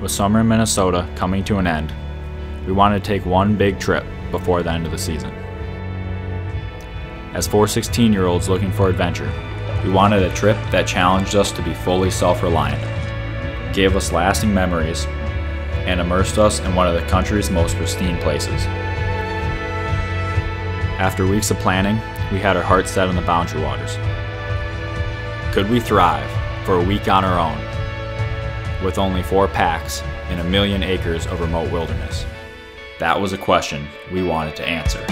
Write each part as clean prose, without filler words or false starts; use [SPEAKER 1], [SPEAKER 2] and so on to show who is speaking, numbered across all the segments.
[SPEAKER 1] With summer in Minnesota coming to an end, we wanted to take one big trip before the end of the season. As 4 16-year-olds looking for adventure, we wanted a trip that challenged us to be fully self-reliant, gave us lasting memories, and immersed us in one of the country's most pristine places. After weeks of planning, we had our hearts set on the Boundary Waters. Could we thrive for a week on our own, with only 4 packs and 1 million acres of remote wilderness? That was a question we wanted to answer.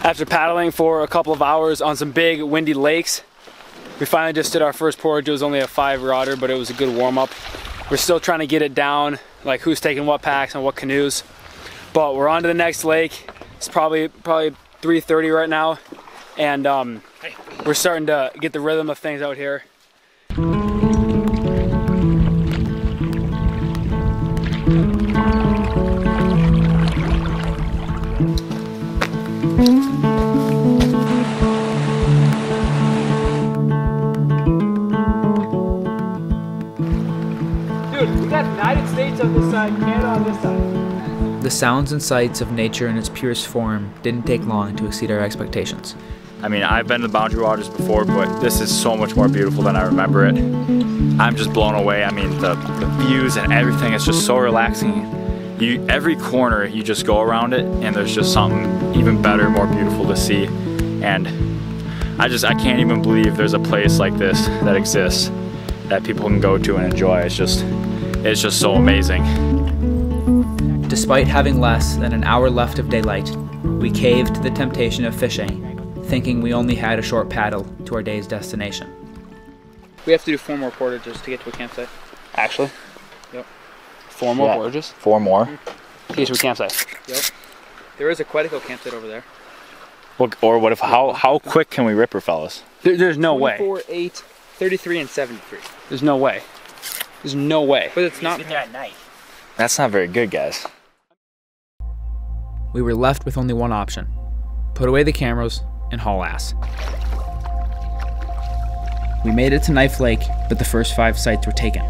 [SPEAKER 2] After paddling for a couple of hours on some big windy lakes, we finally just did our first portage. It was only a 5-rodder, but it was a good warm-up. We're still trying to get it down, like who's taking what packs and what canoes. But we're on to the next lake. It's probably 3:30 right now, and we're starting to get the rhythm of things out here.
[SPEAKER 3] Dude, we got United States on this side, Canada on this side.
[SPEAKER 4] The sounds and sights of nature in its purest form didn't take long to exceed our expectations.
[SPEAKER 1] I mean, I've been to the Boundary Waters before, but this is so much more beautiful than I remember it. I'm just blown away. I mean, the views and everything is just so relaxing. Every corner you just go around it and there's just something even better, more beautiful to see. And I can't even believe there's a place like this that exists that people can go to and enjoy. It's just so amazing.
[SPEAKER 4] Despite having less than an hour left of daylight, we caved to the temptation of fishing, thinking we only had a short paddle to our day's destination.
[SPEAKER 2] We have to do 4 more portages to get to a campsite.
[SPEAKER 1] Actually?
[SPEAKER 2] Yep. 4 more portages?
[SPEAKER 1] 4 more.
[SPEAKER 2] To get to a campsite. Yep. There is a Quetico campsite over there.
[SPEAKER 1] Well, or what if, how quick can we rip her, fellas?
[SPEAKER 2] There's no way.
[SPEAKER 3] 24, 8, 33, and 73.
[SPEAKER 2] There's no way. There's no way.
[SPEAKER 3] But it's not at night.
[SPEAKER 1] That's not very good, guys.
[SPEAKER 4] We were left with only one option: put away the cameras and haul ass. We made it to Knife Lake, but the first 5 sites were taken,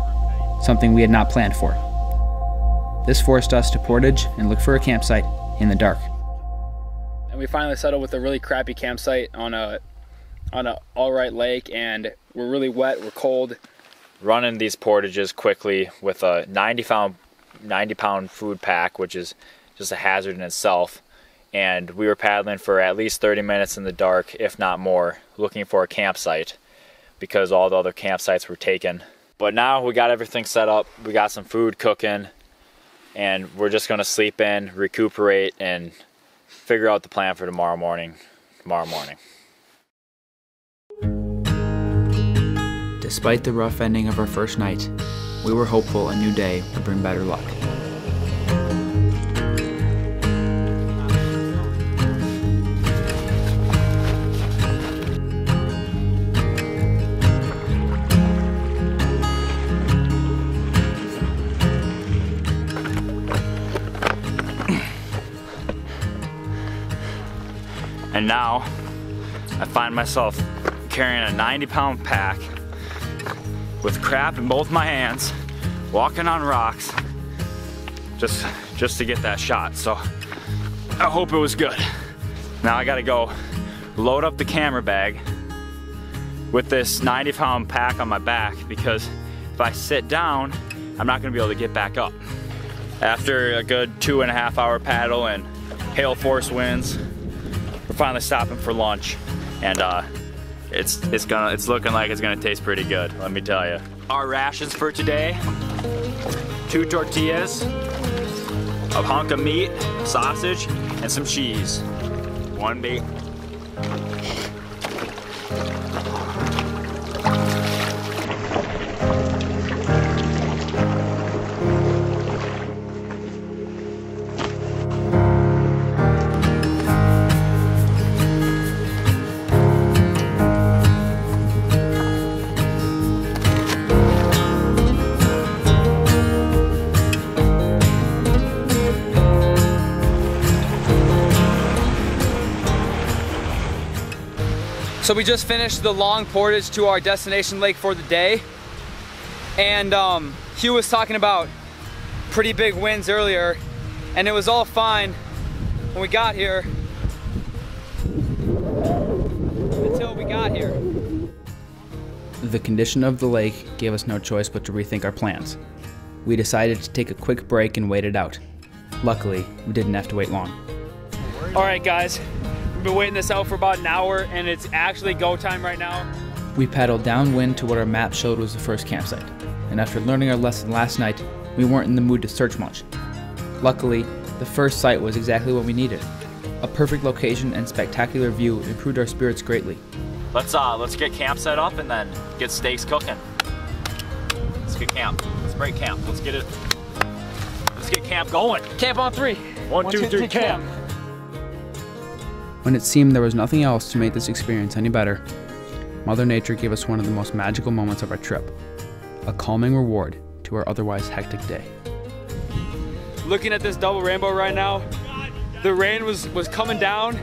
[SPEAKER 4] something we had not planned for. This forced us to portage and look for a campsite in the dark.
[SPEAKER 2] And we finally settled with a really crappy campsite on a alright lake, and we're really wet, we're cold.
[SPEAKER 1] Running these portages quickly with a 90-pound food pack, which is just a hazard in itself, and we were paddling for at least 30 minutes in the dark, if not more, looking for a campsite because all the other campsites were taken. But now we got everything set up, we got some food cooking, and we're just gonna sleep in, recuperate, and figure out the plan for tomorrow morning.
[SPEAKER 4] Despite the rough ending of our first night, we were hopeful a new day would bring better luck.
[SPEAKER 1] And now I find myself carrying a 90-pound pack with crap in both my hands, walking on rocks, just to get that shot. So I hope it was good. Now I gotta go load up the camera bag with this 90-pound pack on my back, because if I sit down, I'm not gonna be able to get back up. After a good 2.5-hour paddle and hail force winds, we're finally stopping for lunch, and it's looking like it's gonna taste pretty good, let me tell you. Our rations for today: 2 tortillas, a hunk of meat, sausage, and some cheese. 1 bait.
[SPEAKER 2] So we just finished the long portage to our destination lake for the day. And Hugh was talking about pretty big winds earlier, and it was all fine when we got here until we got here.
[SPEAKER 4] The condition of the lake gave us no choice but to rethink our plans. We decided to take a quick break and wait it out. Luckily, we didn't have to wait long.
[SPEAKER 2] All right, guys, we've been waiting this out for about an hour, and it's actually go time right now.
[SPEAKER 4] We paddled downwind to what our map showed was the first campsite, and after learning our lesson last night, we weren't in the mood to search much. Luckily, the first site was exactly what we needed. A perfect location and spectacular view improved our spirits greatly.
[SPEAKER 1] Let's get camp set up and then get steaks cooking. Let's get camp. Let's break camp. Let's get camp going.
[SPEAKER 2] Camp on 3.
[SPEAKER 1] 1, 2, 3, camp.
[SPEAKER 4] When it seemed there was nothing else to make this experience any better, Mother Nature gave us one of the most magical moments of our trip. A calming reward to our otherwise hectic day.
[SPEAKER 2] Looking at this double rainbow right now, the rain was coming down,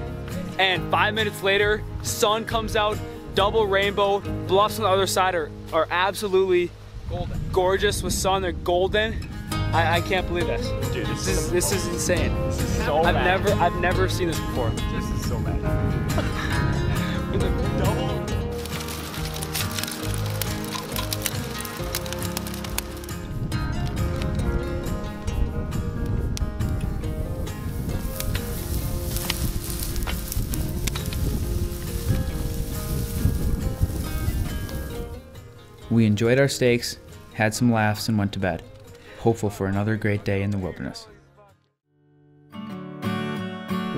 [SPEAKER 2] and 5 minutes later, sun comes out, double rainbow. Bluffs on the other side are absolutely golden. Gorgeous with sun. They're golden. I can't believe this.
[SPEAKER 1] Dude,
[SPEAKER 2] this is insane.
[SPEAKER 1] This is so bad.
[SPEAKER 2] I've never seen this before.
[SPEAKER 1] This is so bad. Double.
[SPEAKER 4] We enjoyed our steaks, had some laughs, and went to bed, hopeful for another great day in the wilderness.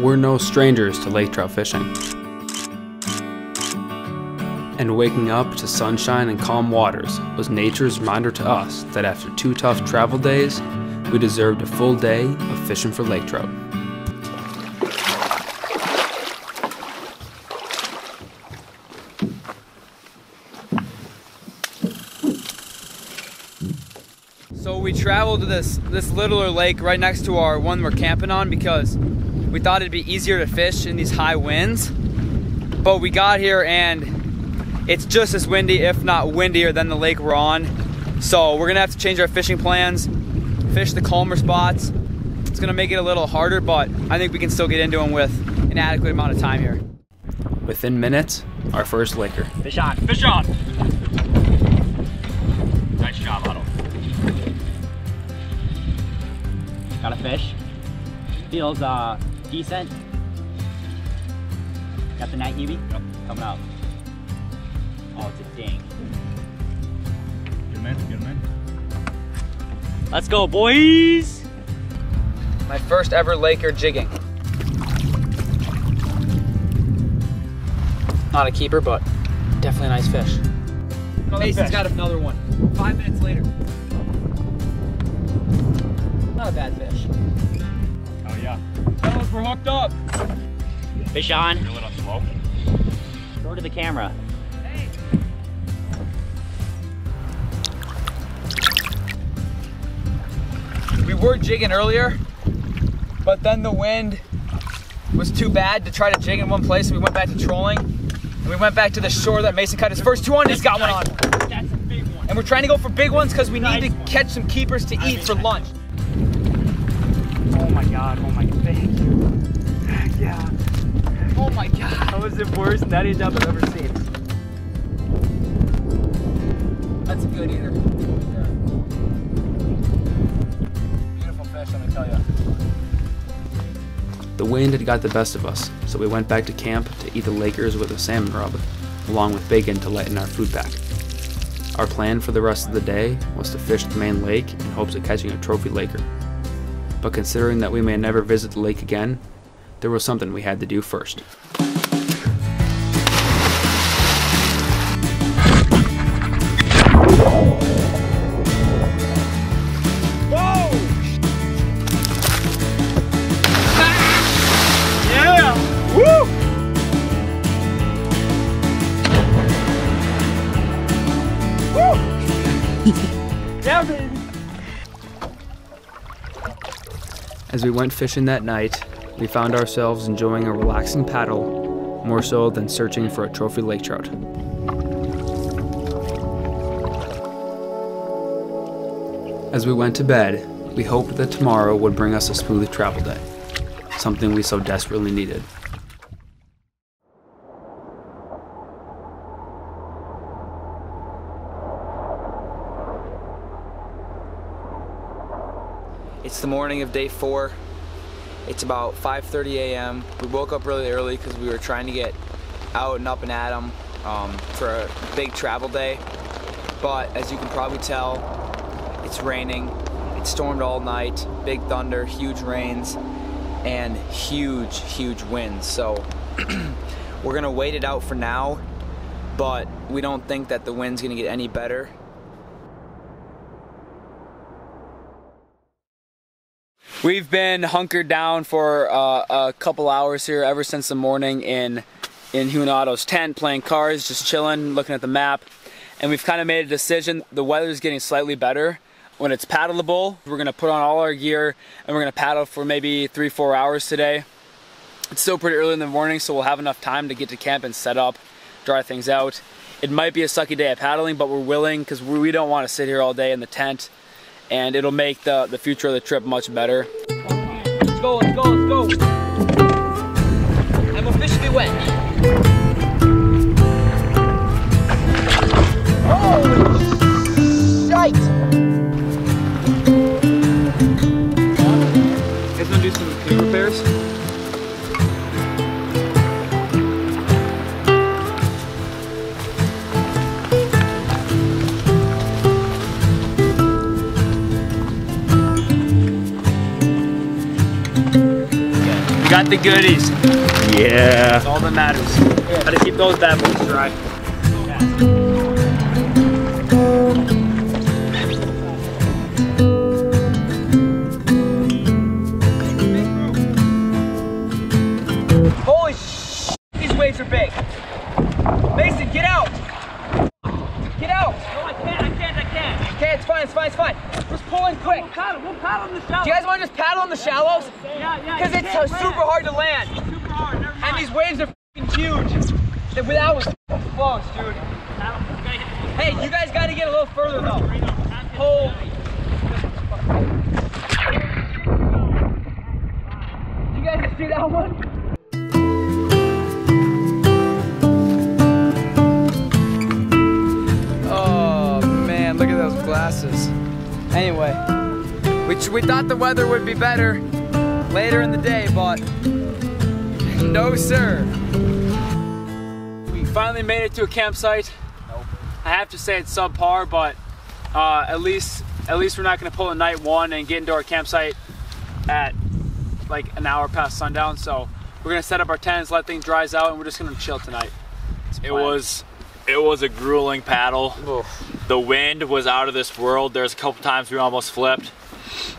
[SPEAKER 2] We're no strangers to lake trout fishing. And waking up to sunshine and calm waters was nature's reminder to us that after 2 tough travel days, we deserved a full day of fishing for lake trout. So we traveled to this littler lake right next to our one we're camping on because we thought it'd be easier to fish in these high winds. But we got here and it's just as windy, if not windier, than the lake we're on. So we're gonna have to change our fishing plans, fish the calmer spots. It's gonna make it a little harder, but I think we can still get into them with an adequate amount of time here. Within minutes, our first laker.
[SPEAKER 1] Fish on, fish on. Nice job, Otto.
[SPEAKER 5] Got a fish. Feels decent. Got the night heavy?
[SPEAKER 1] Yep.
[SPEAKER 5] Coming out. Oh, it's a ding.
[SPEAKER 1] Good man, good man.
[SPEAKER 5] Let's go, boys!
[SPEAKER 2] My first ever laker jigging. Not a keeper, but definitely a nice fish. Mason's got another one. 5 minutes later. Not a bad fish.
[SPEAKER 1] Oh yeah.
[SPEAKER 2] Fellas, we're hooked up.
[SPEAKER 5] Fish on.
[SPEAKER 1] Reel it up slow.
[SPEAKER 5] Throw to the camera.
[SPEAKER 2] We were jigging earlier, but then the wind was too bad to try to jig in one place, so we went back to trolling. And we went back to the shore that Mason cut his first 2 on. He's got one on.
[SPEAKER 5] That's a big one.
[SPEAKER 2] And we're trying to go for big ones because we need to catch some keepers to eat for lunch.
[SPEAKER 5] Oh my god, oh my god. Thank you.
[SPEAKER 2] Yeah. Oh my god.
[SPEAKER 5] That was the worst netting job I've ever seen.
[SPEAKER 2] That's a good eater. Beautiful fish, let me tell you. The wind had got the best of us, so we went back to camp to eat the lakers with a salmon rub, along with bacon to lighten our food pack. Our plan for the rest of the day was to fish the main lake in hopes of catching a trophy laker. But considering that we may never visit the lake again, there was something we had to do first.
[SPEAKER 5] Yeah, baby.
[SPEAKER 2] As we went fishing that night, we found ourselves enjoying a relaxing paddle more so than searching for a trophy lake trout. As we went to bed, we hoped that tomorrow would bring us a smooth travel day, something we so desperately needed.
[SPEAKER 6] It's the morning of day 4. It's about 5:30 a.m. We woke up really early because we were trying to get out and up and at 'em for a big travel day. But as you can probably tell, it's raining. It stormed all night, big thunder, huge rains, and huge winds. So we're gonna wait it out for now, but we don't think that the wind's gonna get any better.
[SPEAKER 2] We've been hunkered down for a couple hours here ever since the morning in Otto's tent, playing cards, just chilling, looking at the map. And we've kind of made a decision. The weather's getting slightly better. When it's paddleable, we're gonna put on all our gear and we're gonna paddle for maybe 3-4 hours today. It's still pretty early in the morning, so we'll have enough time to get to camp and set up, dry things out. It might be a sucky day of paddling, but we're willing because we don't want to sit here all day in the tent. And it'll make the future of the trip much better.
[SPEAKER 3] Let's go, let's go, let's go. I'm officially wet. Oh, shite.
[SPEAKER 2] You guys wanna do some canoe repairs? Got the goodies.
[SPEAKER 1] Yeah.
[SPEAKER 2] That's all that matters. Gotta keep those bad boys dry.
[SPEAKER 3] Holy sh! These waves are big. Mason, get out! Get out! No, I can't. Okay, it's fine. Just pull in quick. We'll paddle in the shallows. Do you guys want to just paddle in the shallows? Yeah. Because it's super hard to land. Super hard, never mind. And these waves are f***ing huge. That was close, dude. Hey, you guys got to get a little further though. Holy. You guys see that one?
[SPEAKER 6] Look at those glasses. Anyway, we thought the weather would be better later in the day, but no sir.
[SPEAKER 2] We finally made it to a campsite. Nope. I have to say it's subpar, but at least we're not gonna pull a night one and get into our campsite at like an hour past sundown. So we're gonna set up our tents, let things dry out, and we're just gonna chill tonight.
[SPEAKER 1] It was a grueling paddle.
[SPEAKER 2] Oof.
[SPEAKER 1] The wind was out of this world. There's a couple times we almost flipped.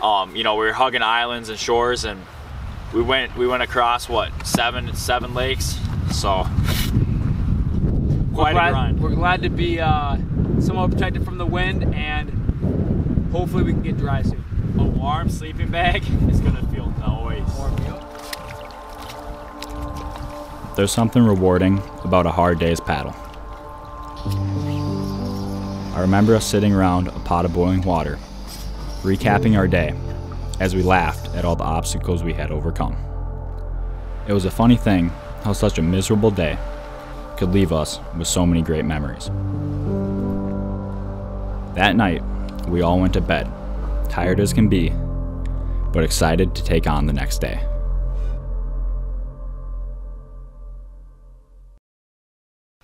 [SPEAKER 1] You know, we were hugging islands and shores, and we went across what, seven lakes. So quite a grind.
[SPEAKER 2] We're glad to be somewhat protected from the wind, and hopefully we can get dry soon.
[SPEAKER 1] A warm sleeping bag is gonna feel nice. There's something rewarding about a hard day's paddle. I remember us sitting around a pot of boiling water, recapping our day as we laughed at all the obstacles we had overcome. It was a funny thing how such a miserable day could leave us with so many great memories. That night, we all went to bed, tired as can be, but excited to take on the next day.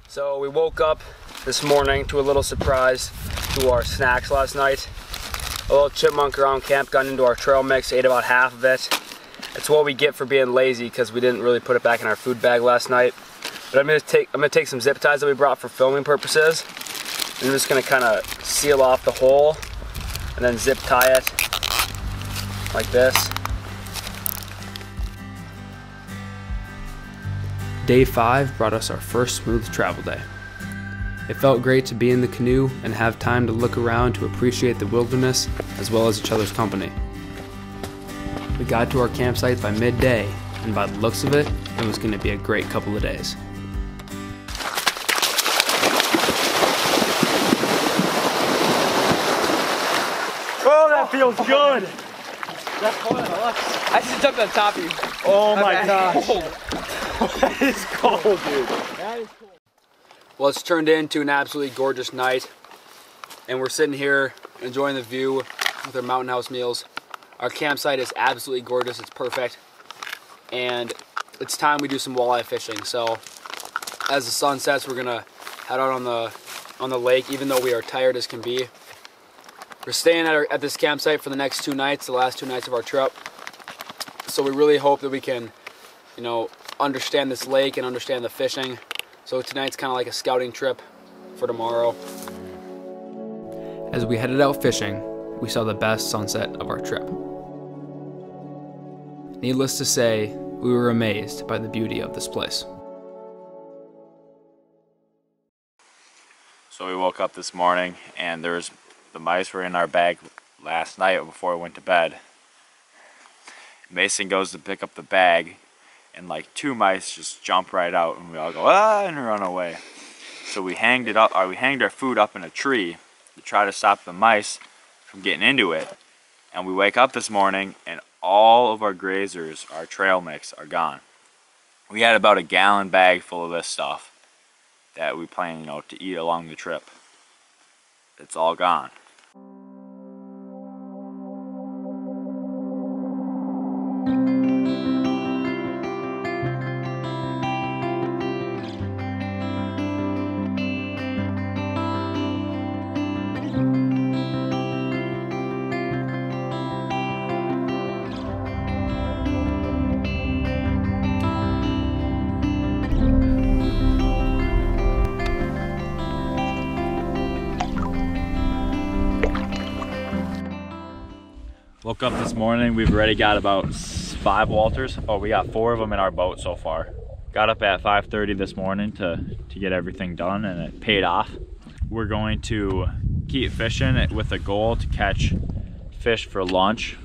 [SPEAKER 2] So we woke up this morning to a little surprise to our snacks last night. A little chipmunk around camp got into our trail mix, ate about half of it. It's what we get for being lazy because we didn't really put it back in our food bag last night. But I'm gonna take some zip ties that we brought for filming purposes. I'm just gonna kind of seal off the hole and then zip tie it like this. Day 5 brought us our first smooth travel day. It felt great to be in the canoe and have time to look around to appreciate the wilderness as well as each other's company. We got to our campsite by midday, and by the looks of it, it was going to be a great couple of days.
[SPEAKER 1] that feels good.
[SPEAKER 3] I should jump on top of you.
[SPEAKER 1] Oh my gosh. That is cold, dude.
[SPEAKER 2] Well, it's turned into an absolutely gorgeous night, and we're sitting here enjoying the view with our mountain house meals. Our campsite is absolutely gorgeous. It's perfect, and it's time we do some walleye fishing. So as the sun sets, we're gonna head out on the lake, even though we are tired as can be. We're staying at this campsite for the next 2 nights, the last 2 nights of our trip. So we really hope that we can, you know, understand this lake and understand the fishing. So tonight's kind of like a scouting trip for tomorrow. As we headed out fishing, we saw the best sunset of our trip. Needless to say, we were amazed by the beauty of this place.
[SPEAKER 1] So we woke up this morning and the mice were in our bag last night before we went to bed. Mason goes to pick up the bag and like 2 mice just jump right out and we all go ah and run away. So we hanged our food up in a tree to try to stop the mice from getting into it. And we wake up this morning and all of our grazers, our trail mix, are gone. We had about a gallon bag full of this stuff that we plan, you know, to eat along the trip. It's all gone. Woke up this morning, we've already got about 5 Walters. Oh, we got 4 of them in our boat so far. Got up at 5:30 this morning to get everything done, and it paid off. We're going to keep fishing with a goal to catch fish for lunch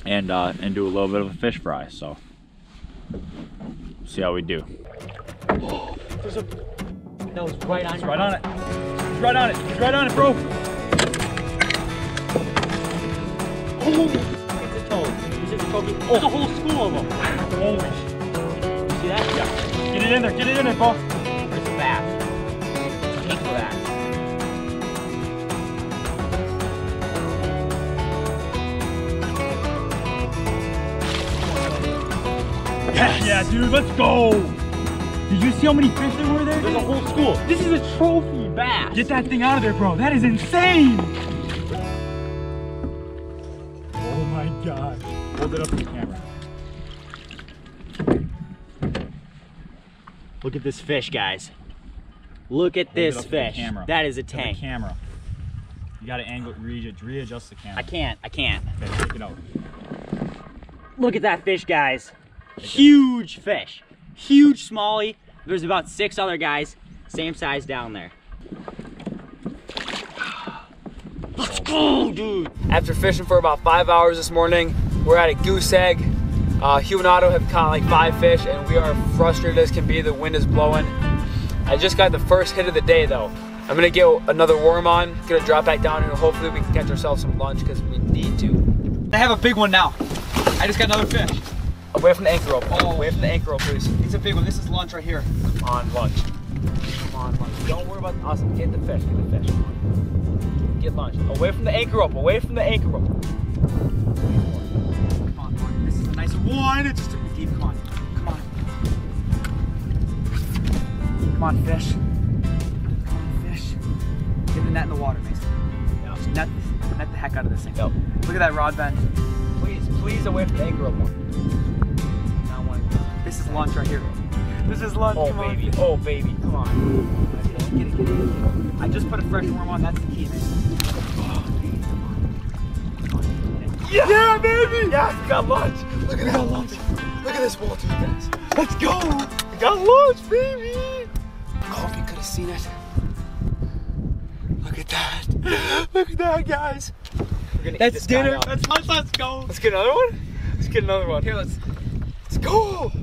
[SPEAKER 1] and do a little bit of a fish fry. So see how we do.
[SPEAKER 3] That was right on.
[SPEAKER 1] It's right on it. It's right on it. It's right on it, bro.
[SPEAKER 3] Oh, it's a toad. It's a trophy. Oh. There's a whole school of them.
[SPEAKER 1] Holy shit.
[SPEAKER 3] See that?
[SPEAKER 1] Yeah. Get it in there. Get it in there, bro.
[SPEAKER 3] It's a bass. Pink bass.
[SPEAKER 1] Yeah, dude, let's go. Did you see how many fish there were there?
[SPEAKER 3] There's a whole school. This is a trophy bass.
[SPEAKER 1] Get that thing out of there, bro. That is insane. Oh my God. Hold it up to the camera.
[SPEAKER 3] Look at this fish, guys. Look at this fish. That is a tank.
[SPEAKER 1] The camera. You gotta angle it, readjust the camera.
[SPEAKER 3] I can't.
[SPEAKER 1] Okay, take it out.
[SPEAKER 3] Look at that fish, guys. Huge fish. Huge smallie. There's about 6 other guys, same size down there. Let's go, dude.
[SPEAKER 2] After fishing for about 5 hours this morning, we're at a goose egg. Hugh and Otto have caught like 5 fish, and we are frustrated as can be. The wind is blowing. I just got the first hit of the day though. I'm gonna get another worm on, gonna drop back down, and hopefully we can catch ourselves some lunch because we need to.
[SPEAKER 3] I have a big one now. I just got another fish.
[SPEAKER 2] Away from the anchor rope.
[SPEAKER 3] Oh.
[SPEAKER 2] Away from the anchor rope, please.
[SPEAKER 3] It's a big one. This is lunch right here.
[SPEAKER 2] Come on, lunch. Come on, lunch. Don't worry about awesome. Get the fish. Get the fish. Get lunch. Away from the anchor rope. Away from the anchor rope.
[SPEAKER 3] Come on, Mark. This is a nice one. It just took me deep. Come on. Come on. Come on, fish. Come on, fish. Get the net in the water, Mason.
[SPEAKER 2] Yeah.
[SPEAKER 3] Just net the heck out of this thing.
[SPEAKER 2] Yep.
[SPEAKER 3] Look at that rod bend.
[SPEAKER 2] Please away from the anchor rope more.
[SPEAKER 3] This is lunch right here. This is lunch.
[SPEAKER 2] Oh,
[SPEAKER 3] come
[SPEAKER 2] baby.
[SPEAKER 3] On.
[SPEAKER 2] Oh, baby. Come on.
[SPEAKER 3] Get it. I just put a fresh worm on. That's the key, man.
[SPEAKER 2] Yeah, baby! Yeah, we got lunch. Look at that lunch. Look at this Walter, you guys. Let's go. We got lunch, baby. Oh, if you could have seen it. Look at that. Look at that, guys. We're gonna eat this dinner.
[SPEAKER 3] That's lunch. Let's go.
[SPEAKER 2] Let's get another one. Let's get another one.
[SPEAKER 3] Here, let's
[SPEAKER 2] go.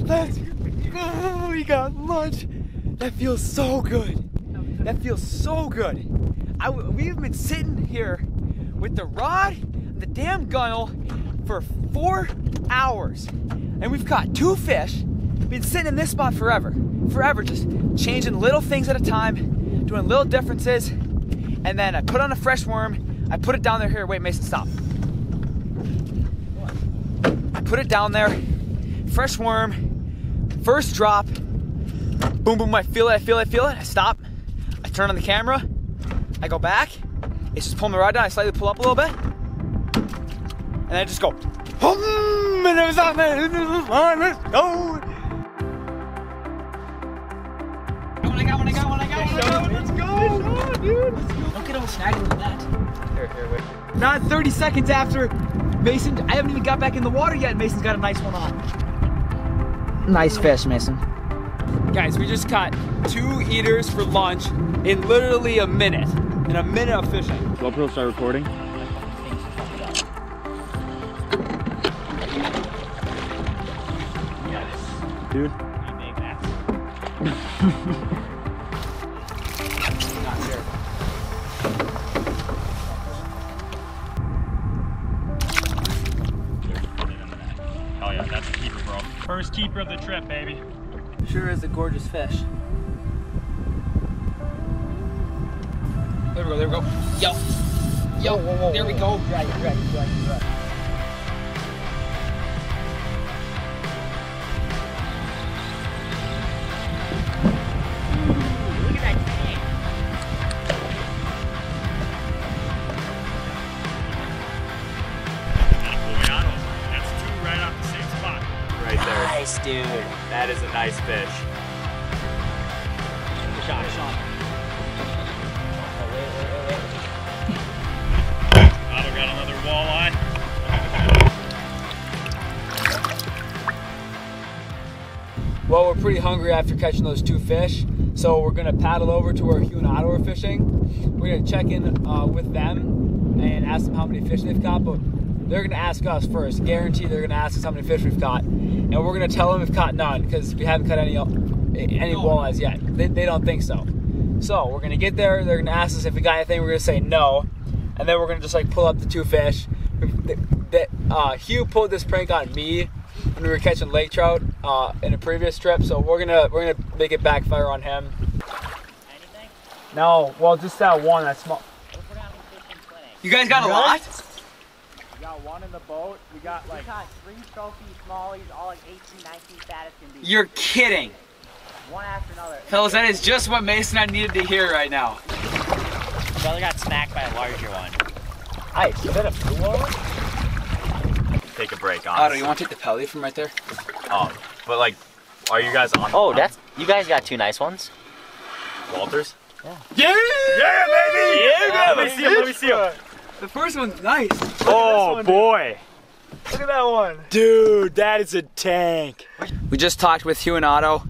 [SPEAKER 2] Let's go. We got lunch. That feels so good. That feels so good.
[SPEAKER 3] we've been sitting here with the rod and the damn gunnel for 4 hours, and we've caught 2 fish. Been sitting in this spot forever, just changing little things at a time, doing little differences, and then I put on a fresh worm. I put it down there. Here, wait, Mason, stop. I put it down there, fresh worm, first drop, boom, boom, I feel it, I stop, I turn on the camera, I go back, it's just pulling the rod down, I slightly pull up a little bit, and I just go, boom, and it was on there, let's go. Let's go, dude.
[SPEAKER 6] Don't get all snagged with that.
[SPEAKER 3] Here, wait. Not 30 seconds after Mason, I haven't even got back in the water yet. Mason's got a nice one on. Nice fish, Mason.
[SPEAKER 2] Guys, we just caught 2 eaters for lunch in literally a minute. In a minute of fishing.
[SPEAKER 1] GoPro start recording. Dude.
[SPEAKER 5] Oh yeah, that's a keeper, bro. First keeper of the trip, baby.
[SPEAKER 3] Sure is a gorgeous fish.
[SPEAKER 6] There we go. Yo,
[SPEAKER 3] Whoa,
[SPEAKER 6] there we go.
[SPEAKER 3] Drag it.
[SPEAKER 5] That's 2 right off the same spot.
[SPEAKER 1] Right there.
[SPEAKER 6] Nice, dude.
[SPEAKER 1] That is a nice fish.
[SPEAKER 5] Shot. Otto got another walleye.
[SPEAKER 2] Well, we're pretty hungry after catching those 2 fish, so we're gonna paddle over to where Hugh and Otto are fishing. We're gonna check in with them and ask them how many fish they've caught, but they're gonna ask us first. Guarantee they're gonna ask us how many fish we've caught, and we're gonna tell them we've caught none because we haven't caught any walleyes yet. They don't think so. So we're gonna get there. They're gonna ask us if we got anything. We're gonna say no, and then we're gonna just like pull up the 2 fish. Hugh pulled this prank on me when we were catching lake trout in a previous trip, so we're gonna make it backfire on him.
[SPEAKER 5] Anything?
[SPEAKER 2] No, well, just that one. That's small.
[SPEAKER 3] You guys got a lot?
[SPEAKER 5] We got 1 in the boat. We got like...
[SPEAKER 7] We caught 3 trophy smallies, all like 18, 19 fattest can be.
[SPEAKER 3] You're kidding.
[SPEAKER 7] One after another.
[SPEAKER 3] Fellas, that is just what Mason and I needed to hear right now.
[SPEAKER 7] Brother got smacked by a larger one.
[SPEAKER 2] Nice. Is that a blue one?
[SPEAKER 1] Take a break on.
[SPEAKER 3] Otto, you want to take the pelly from right there?
[SPEAKER 1] But like, are you guys on?
[SPEAKER 7] Oh, that's you guys got 2 nice ones.
[SPEAKER 1] Walters?
[SPEAKER 3] Yeah,
[SPEAKER 1] baby!
[SPEAKER 3] Yeah,
[SPEAKER 1] Let me see him.
[SPEAKER 3] The first one's nice.
[SPEAKER 1] Oh boy!
[SPEAKER 2] Look at that one.
[SPEAKER 1] Dude, that is a tank.
[SPEAKER 3] We just talked with Hugh and Otto.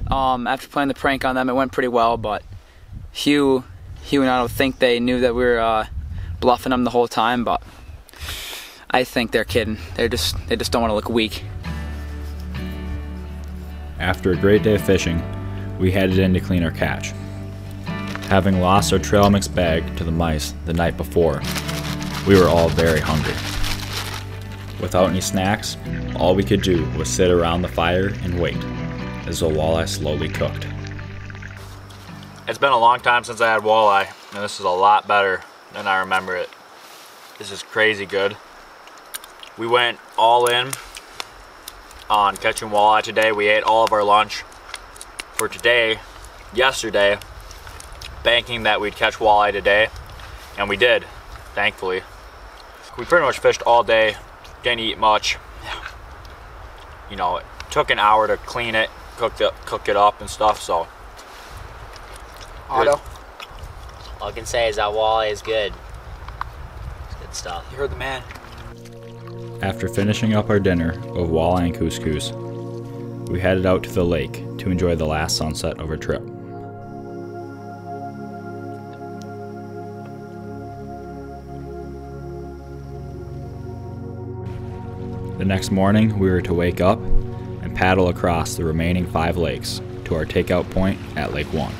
[SPEAKER 3] After playing the prank on them, it went pretty well, but Hugh and Otto think they knew that we were bluffing them the whole time, but I think they're kidding. They just don't want to look weak.
[SPEAKER 8] After a great day of fishing, we headed in to clean our catch. Having lost our trail mix bag to the mice the night before, we were all very hungry. Without any snacks, all we could do was sit around the fire and wait as the walleye slowly cooked.
[SPEAKER 1] It's been a long time since I had walleye, and this is a lot better than I remember it. This is crazy good. We went all in on catching walleye today. We ate all of our lunch for today, yesterday, banking that we'd catch walleye today, and we did, thankfully. We pretty much fished all day, didn't eat much. You know, it took an hour to clean it, cook it up and stuff, so.
[SPEAKER 3] Otto,
[SPEAKER 7] All I can say is that walleye is good. It's good stuff.
[SPEAKER 3] you heard the man.
[SPEAKER 8] After finishing up our dinner of walleye and couscous, we headed out to the lake to enjoy the last sunset of our trip. The next morning, we were to wake up and paddle across the remaining 5 lakes to our takeout point at Lake 1.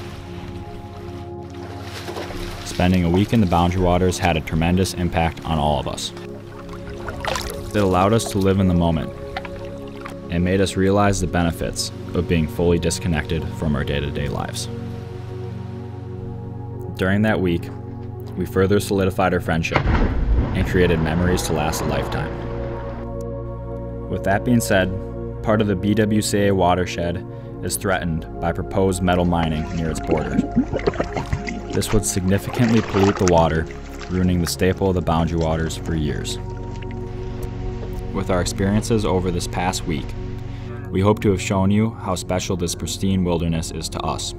[SPEAKER 8] Spending a week in the Boundary Waters had a tremendous impact on all of us. It allowed us to live in the moment and made us realize the benefits of being fully disconnected from our day-to-day lives. During that week, we further solidified our friendship and created memories to last a lifetime. With that being said, part of the BWCA watershed is threatened by proposed metal mining near its borders. This would significantly pollute the water, ruining the staple of the Boundary Waters for years. With our experiences over this past week, we hope to have shown you how special this pristine wilderness is to us,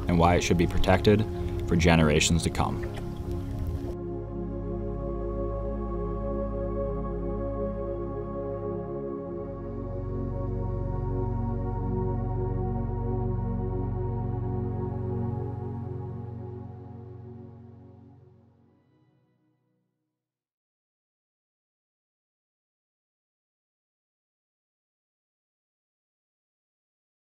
[SPEAKER 8] and why it should be protected for generations to come.